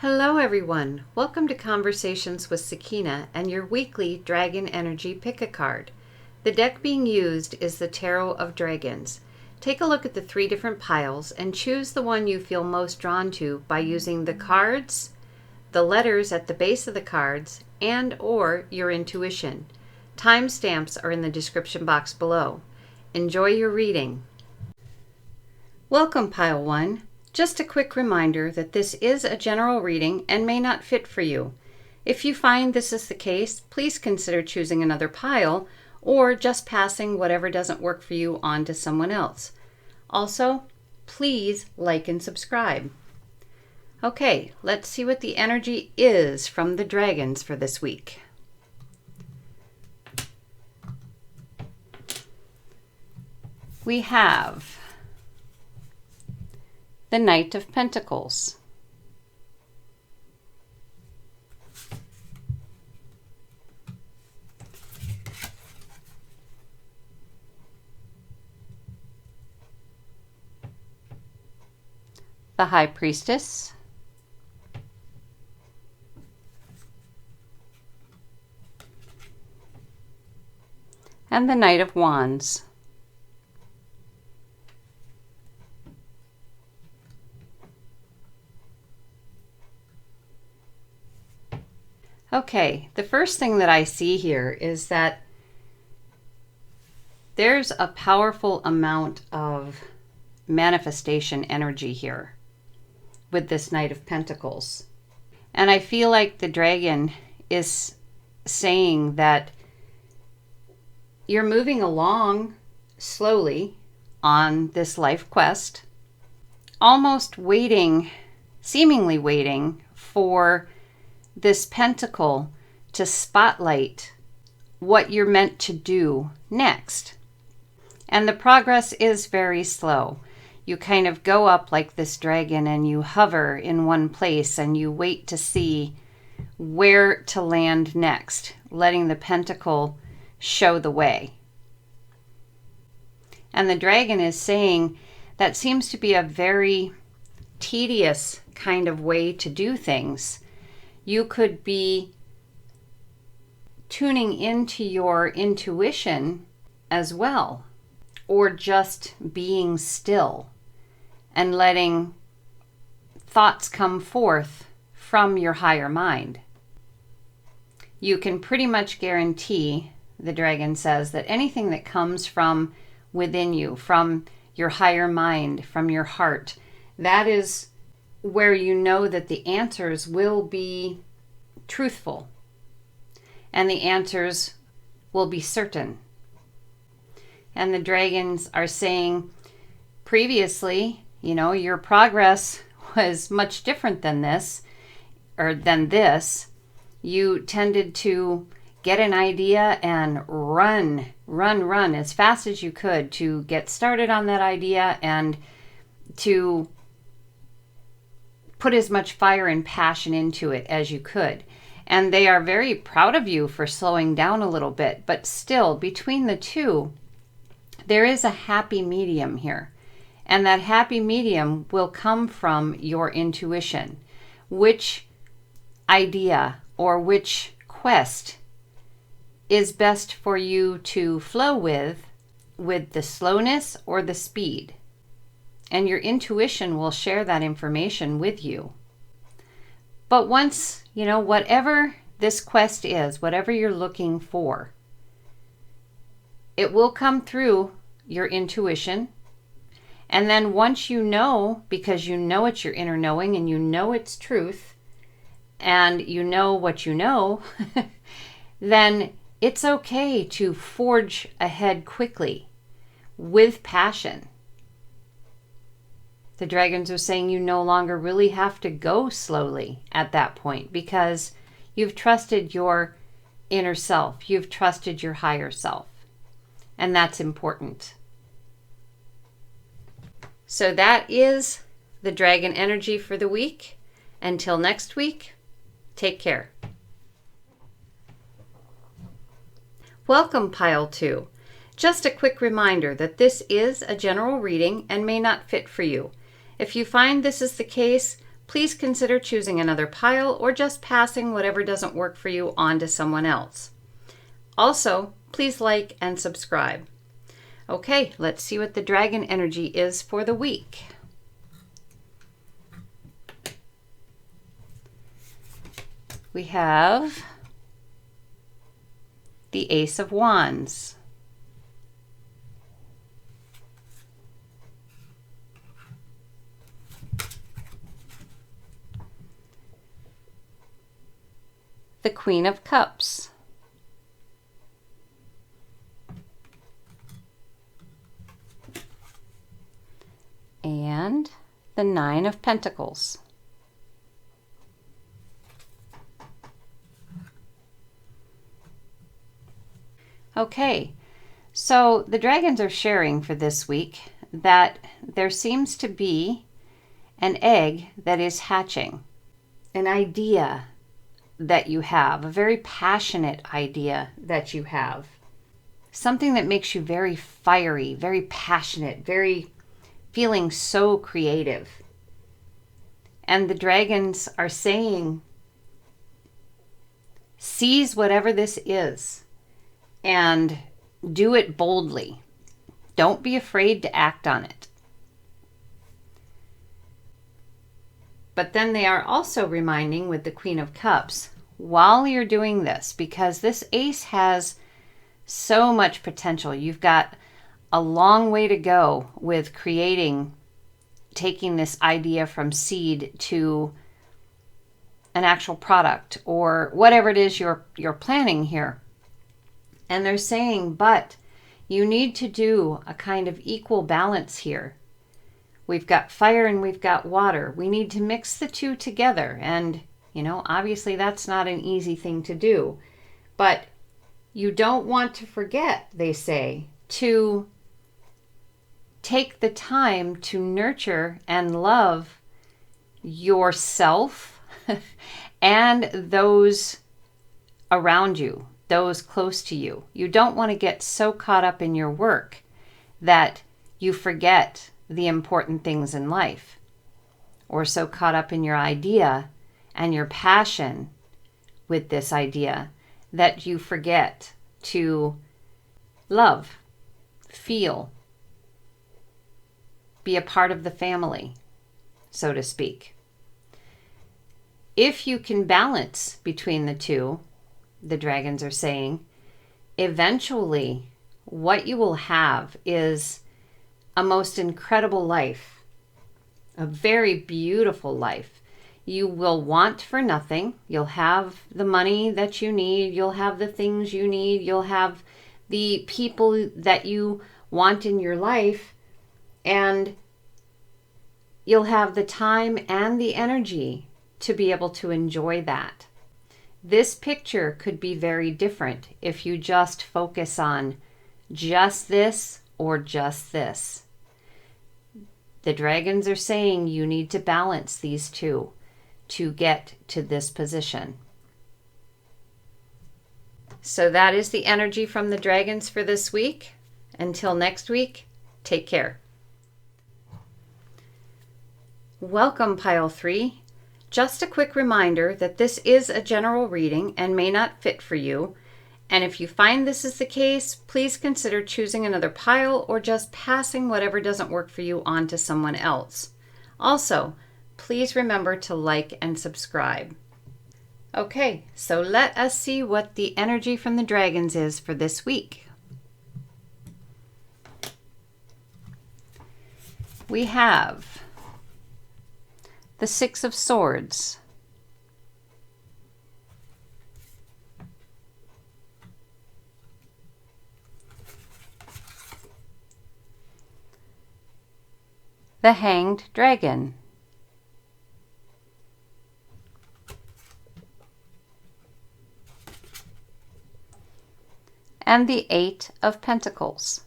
Hello everyone, welcome to Conversations with Sakina and your weekly Dragon Energy Pick-a-Card. The deck being used is the Tarot of Dragons. Take a look at the 3 different piles and choose the one you feel most drawn to by using the cards, the letters at the base of the cards, and or your intuition. Timestamps are in the description box below. Enjoy your reading. Welcome Pile 1. Just a quick reminder that this is a general reading and may not fit for you. If you find this is the case, please consider choosing another pile or just passing whatever doesn't work for you on to someone else. Also, please like and subscribe. Okay, let's see what the energy is from the dragons for this week. We have the Knight of Pentacles, the High Priestess, and the Knight of Wands. Okay, the first thing that I see here is that there's a powerful amount of manifestation energy here with this Knight of Pentacles. And I feel like the dragon is saying that you're moving along slowly on this life quest, almost waiting, seemingly waiting for this pentacle to spotlight what you're meant to do next. And the progress is very slow. You kind of go up like this dragon and you hover in one place and you wait to see where to land next, letting the pentacle show the way. And the dragon is saying that seems to be a very tedious kind of way to do things. You could be tuning into your intuition as well, or just being still and letting thoughts come forth from your higher mind. You can pretty much guarantee, the dragon says, that anything that comes from within you, from your higher mind, from your heart, that is where you know that the answers will be truthful and the answers will be certain. And the dragons are saying previously, your progress was much different than this, or than this. You tended to get an idea and run as fast as you could to get started on that idea and to put as much fire and passion into it as you could. And they are very proud of you for slowing down a little bit, but still, between the two, there is a happy medium here. And that happy medium will come from your intuition. Which idea or which quest is best for you to flow with the slowness or the speed? And your intuition will share that information with you. But once, whatever this quest is, whatever you're looking for, it will come through your intuition. And then once you know, because you know it's your inner knowing and you know it's truth, and you know what you know, then it's okay to forge ahead quickly with passion. The dragons are saying you no longer really have to go slowly at that point because you've trusted your inner self. You've trusted your higher self. And that's important. So that is the dragon energy for the week. Until next week, take care. Welcome, Pile 2. Just a quick reminder that this is a general reading and may not fit for you. If you find this is the case, please consider choosing another pile or just passing whatever doesn't work for you on to someone else. Also, please like and subscribe. Okay, let's see what the dragon energy is for the week. We have the Ace of Wands. The Queen of Cups. And the Nine of Pentacles. Okay, so the dragons are sharing for this week that there seems to be an egg that is hatching, an idea that you have, a very passionate idea that you have, something that makes you very fiery, very passionate, very feeling so creative. And the dragons are saying, seize whatever this is and do it boldly. Don't be afraid to act on it. But then they are also reminding with the Queen of Cups, while you're doing this, because this ace has so much potential. You've got a long way to go with creating, taking this idea from seed to an actual product or whatever it is you're planning here. And they're saying, but you need to do a kind of equal balance here. We've got fire and we've got water. We need to mix the two together. And, obviously that's not an easy thing to do. But you don't want to forget, they say, to take the time to nurture and love yourself and those around you, those close to you. You don't want to get so caught up in your work that you forget the important things in life, or so caught up in your idea and your passion with this idea that you forget to love, feel, be a part of the family, so to speak. If you can balance between the two, the dragons are saying, eventually what you will have is a most incredible life, a very beautiful life. You will want for nothing. You'll have the money that you need. You'll have the things you need. You'll have the people that you want in your life. And you'll have the time and the energy to be able to enjoy that. This picture could be very different if you just focus on just this or just this. The dragons are saying you need to balance these two to get to this position. So that is the energy from the dragons for this week. Until next week, take care. Welcome, Pile 3. Just a quick reminder that this is a general reading and may not fit for you. And if you find this is the case, please consider choosing another pile or just passing whatever doesn't work for you on to someone else. Also, please remember to like and subscribe. Okay, so let us see what the energy from the dragons is for this week. We have the Six of Swords, the Hanged Dragon, and the Eight of Pentacles.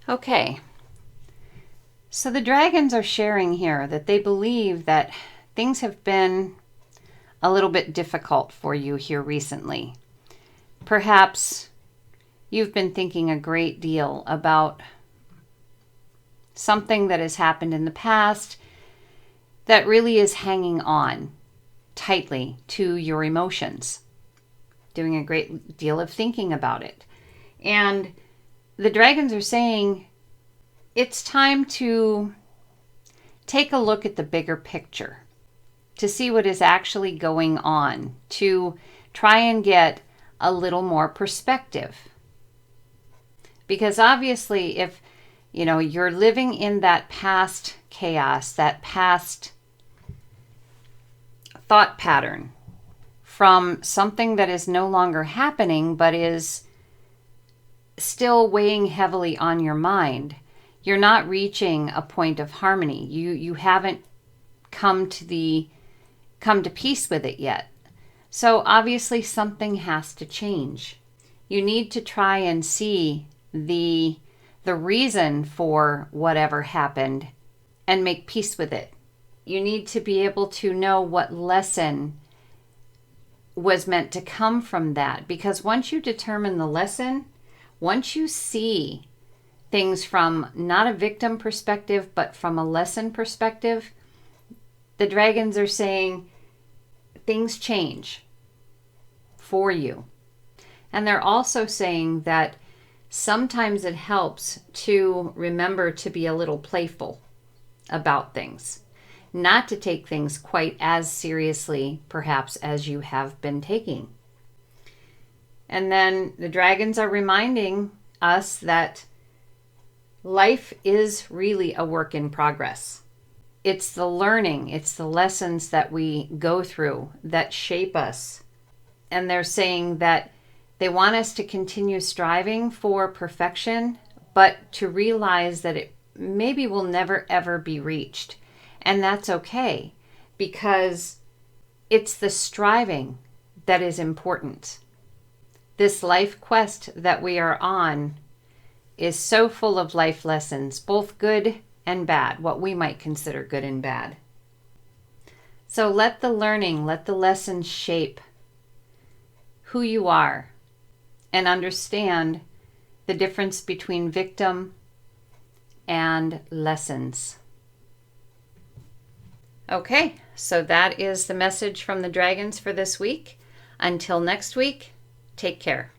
Okay, so the dragons are sharing here that they believe that things have been a little bit difficult for you here recently. Perhaps you've been thinking a great deal about something that has happened in the past that really is hanging on tightly to your emotions, doing a great deal of thinking about it. And the dragons are saying it's time to take a look at the bigger picture, to see what is actually going on, to try and get a little more perspective. Because obviously, if you're living in that past chaos, that past thought pattern from something that is no longer happening but is still weighing heavily on your mind, you're not reaching a point of harmony. You haven't come to peace with it yet. So obviously something has to change. You need to try and see the reason for whatever happened and make peace with it. You need to be able to know what lesson was meant to come from that. Because once you determine the lesson, once you see things from not a victim perspective, but from a lesson perspective, the dragons are saying things change for you. And they're also saying that sometimes it helps to remember to be a little playful about things, not to take things quite as seriously, perhaps, as you have been taking. And then the dragons are reminding us that life is really a work in progress. It's the learning, it's the lessons that we go through that shape us. And they're saying that they want us to continue striving for perfection, but to realize that it maybe will never ever be reached. And that's okay, because it's the striving that is important. This life quest that we are on is so full of life lessons, both good and bad, what we might consider good and bad. So let the learning, let the lessons shape who you are, and understand the difference between victim and lessons. Okay, so that is the message from the dragons for this week. Until next week, take care.